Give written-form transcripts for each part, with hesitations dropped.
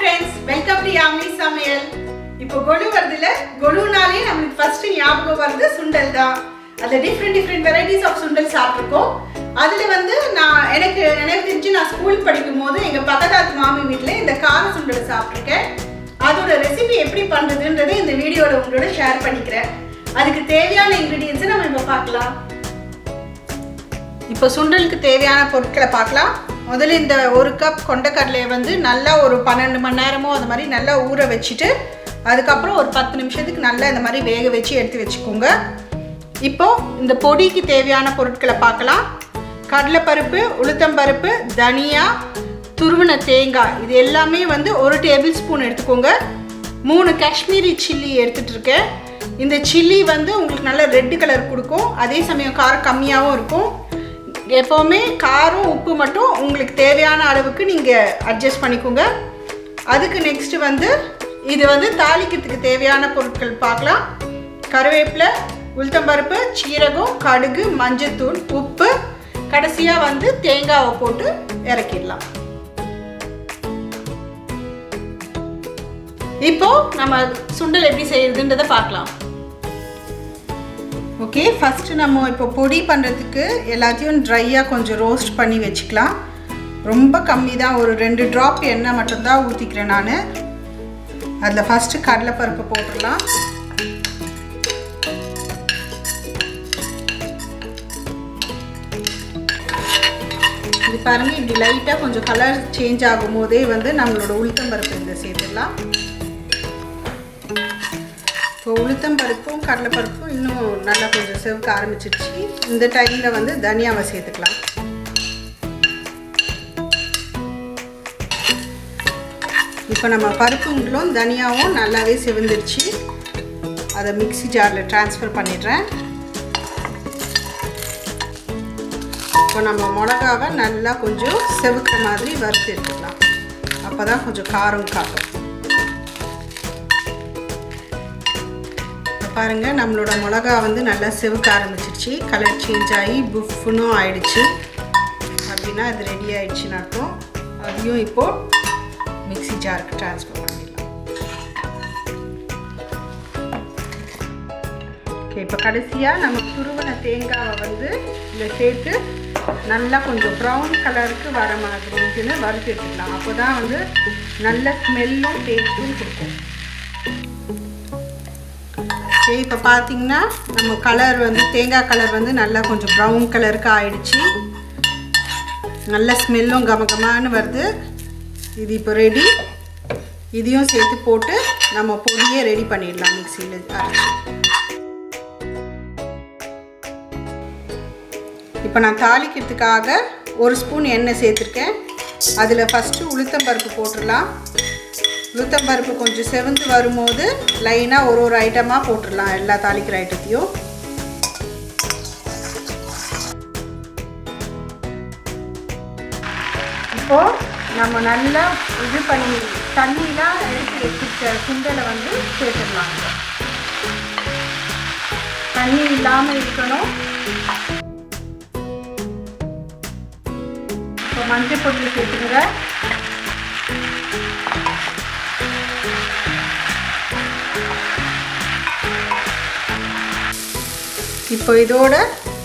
friends, welcome to Yummy Samayal. இப்போ கொலு வருதுல கொலுனாலே நமக்கு ஃபர்ஸ்ட் ஞாபகம் வருது சுண்டல் தான். அதுல டிஃபரண்ட் வெரைட்டிஸ் ஆஃப் சுண்டல் சாப்பிட்டுருக்கோம். அதுல வந்து எனக்கு தெரிஞ்சு நான் ஸ்கூல் படிக்கும்போது எங்க பக்கத்து மாமி வீட்ல இந்த கார சுண்டல் சாப்பிட்டுருக்கேன். அதோட ரெசிபி எப்படி பண்றதுன்றதை இந்த வீடியோல உங்களோட ஷேர் பண்ணிக்கிறேன். அதுக்கு தேவையான இன்கிரிடியன்ட்ஸ் நம்ம இப்போ பார்க்கலாம். இப்போ சுண்டலுக்கு தேவையான பொருட்களை பார்க்கலாம். முதல்ல இந்த ஒரு கப் கொண்டைக்கடலையை வந்து நல்லா ஒரு 12 மணி நேரமோ அது மாதிரி நல்லா ஊற வச்சுட்டு அதுக்கப்புறம் ஒரு 10 நிமிஷத்துக்கு நல்லா இந்த மாதிரி வேக வச்சு எடுத்து வச்சுக்கோங்க. இப்போது இந்த பொடிக்கு தேவையான பொருட்களை பார்க்கலாம். கடலைப்பருப்பு, உளுத்தம்பருப்பு, தனியா, துருவின தேங்காய், இது எல்லாமே வந்து 1 டேபிள் ஸ்பூன் எடுத்துக்கோங்க. 3 காஷ்மீரி சில்லி எடுத்துகிட்டு இருக்கேன். இந்த சில்லி வந்து உங்களுக்கு நல்ல ரெட் கலர் கொடுக்கும், அதே சமயம் காரம் கம்மியாகவும் இருக்கும். எப்போவுமே காரம் உப்பு மட்டும் உங்களுக்கு தேவையான அளவுக்கு நீங்கள் அட்ஜஸ்ட் பண்ணிக்கோங்க. அதுக்கு நெக்ஸ்ட்டு வந்து இது வந்து தாளிக்கிறதுக்கு தேவையான பொருட்கள் பார்க்கலாம். கருவேப்பிலை, உளுத்தம்பருப்பு, சீரகம், கடுகு, மஞ்சத்தூள், உப்பு, கடைசியாக வந்து தேங்காவை போட்டு இறக்கிடலாம். இப்போது நம்ம சுண்டல் எப்படி செய்யறதுன்றதை பார்க்கலாம். ஓகே, ஃபஸ்ட்டு நம்ம இப்போ பொடி பண்ணுறதுக்கு எல்லாத்தையும் ட்ரையாக கொஞ்சம் ரோஸ்ட் பண்ணி வச்சுக்கலாம். ரொம்ப கம்மி தான், ஒரு 2 ட்ராப் எண்ணெய் மட்டும்தான் ஊற்றிக்கிறேன் நான். அதில் ஃபஸ்ட்டு கடலைப்பருப்பு போட்டுடலாம். இது பாருங்கள், இப்படி லைட்டாக கொஞ்சம் கலர் சேஞ்ச் ஆகும் போதே வந்து நம்மளோட உளுத்தம்பருப்பு இதில் சேர்த்துடலாம். இப்போ உளுத்தம்பருப்பும் கடலைப்பருப்பும் இன்னும் நல்லா கொஞ்சம் செவக்க ஆரம்பிச்சிருச்சு. இந்த டைமில் வந்து தனியாவை சேர்த்துக்கலாம். இப்போ நம்ம பருப்புங்களும் தனியாவும் நல்லாவே செவந்துருச்சு. அதை மிக்ஸி ஜாரில் ட்ரான்ஸ்ஃபர் பண்ணிடுறேன். இப்போ நம்ம மிளகாவை நல்லா கொஞ்சம் செவக்க மாதிரி வறுத்து எடுத்துக்கலாம். அப்போ தான் கொஞ்சம் காரம் காட்டும். பாருங்கள், நம்மளோட மிளகா வந்து நல்லா செவக்க ஆரம்பிச்சிருச்சு. கலர் சேஞ்ச் ஆகி புஃப்னும் ஆயிடுச்சு. அப்படின்னா அது ரெடி ஆயிடுச்சுன்னு அர்த்தம். அதையும் இப்போது மிக்ஸி ஜாருக்கு ட்ரான்ஸ்ஃபர் பண்ணிடலாம். ஓகே, இப்போ கடைசியாக நம்ம துருவின தேங்காவை வந்து இதில் சேர்த்து நல்லா கொஞ்சம் ப்ரௌன் கலருக்கு வர மாதிரின்னு வறுத்து எடுத்துக்கலாம். அப்போ தான் வந்து நல்ல ஸ்மெல்லும் டேஸ்ட்டும் கொடுக்கும். சரி, இப்போ பார்த்தீங்கன்னா நம்ம கலர் வந்து தேங்காய் கலர் வந்து நல்லா கொஞ்சம் ப்ரௌன் கலருக்கு ஆயிடுச்சு. நல்ல ஸ்மெல்லும் கமகமானு வருது. இது இப்போ ரெடி. இதையும் சேர்த்து போட்டு நம்ம பொடியை ரெடி பண்ணிடலாம் மிக்சியில் அரைச்சி. இப்போ நான் தாளிக்கிறதுக்காக 1 ஸ்பூன் எண்ணெய் சேர்த்துருக்கேன். அதில் ஃபஸ்ட்டு உளுத்தம்பருப்பு போட்டுடலாம். உளுத்தம்பருப்பு கொஞ்சம் செவந்து வரும்போது லைனாக ஒரு ஐட்டமாக போட்டுடலாம், எல்லா தாளிக்கிற ஐட்டத்தையும். இப்போது நம்ம நல்லா இது பண்ணி தண்ணியெலாம் எடுத்து வச்சுட்ட சுண்டலை வந்து சேர்த்துடலாம். தண்ணி இல்லாமல் இருக்கணும். இப்போ மஞ்சள் பொடி சேர்த்துடுங்க. இப்போ இதோட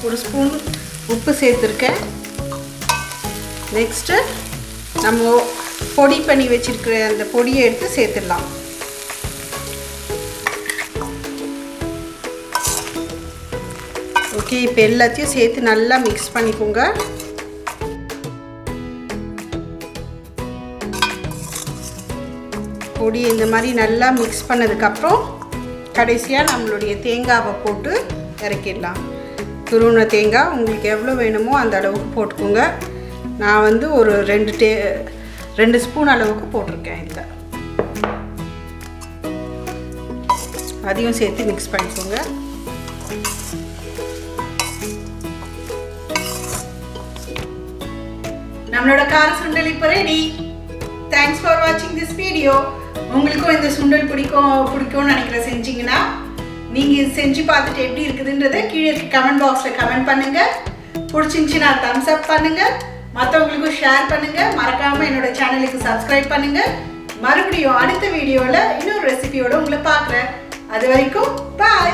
1 ஸ்பூன் உப்பு சேர்த்துருக்கேன். நெக்ஸ்ட்டு நம்ம பொடி பண்ணி வச்சுருக்கிற அந்த பொடியை எடுத்து சேர்த்துடலாம். ஓகே, இப்போ எல்லாத்தையும் சேர்த்து நல்லா மிக்ஸ் பண்ணிக்கோங்க. பொடி இந்த மாதிரி நல்லா மிக்ஸ் பண்ணதுக்கப்புறம் கடைசியாக நம்மளுடைய தேங்காவை போட்டு இறக்கிடலாம். துருவின தேங்காய் உங்களுக்கு எவ்வளோ வேணுமோ அந்த அளவுக்கு போட்டுக்கோங்க. நான் வந்து ஒரு 2 ஸ்பூன் அளவுக்கு போட்டிருக்கேன். இதில் அதையும் சேர்த்து மிக்ஸ் பண்ணிக்கோங்க. நம்மளோட கார சுண்டல் இப்போ ரெடி. தேங்க்ஸ் ஃபார் வாட்சிங் திஸ் வீடியோ. உங்களுக்கும் இந்த சுண்டல் பிடிக்கும்னு நினைக்கிறேன். செஞ்சிங்கன்னா நீங்கள் செஞ்சு பார்த்துட்டு எப்படி இருக்குதுன்றதை கீழே இருக்க கமெண்ட் பாக்ஸில் கமெண்ட் பண்ணுங்கள். பிடிச்சிருந்துச்சின்னா தம்ஸ் அப் பண்ணுங்கள். மற்றவங்களுக்கும் ஷேர் பண்ணுங்கள். மறக்காமல் என்னோட சேனலுக்கு சப்ஸ்கிரைப் பண்ணுங்கள். மறுபடியும் அடுத்த வீடியோவில் இன்னொரு ரெசிபியோட உங்களை பார்க்குறேன். அது வரைக்கும் பாய்.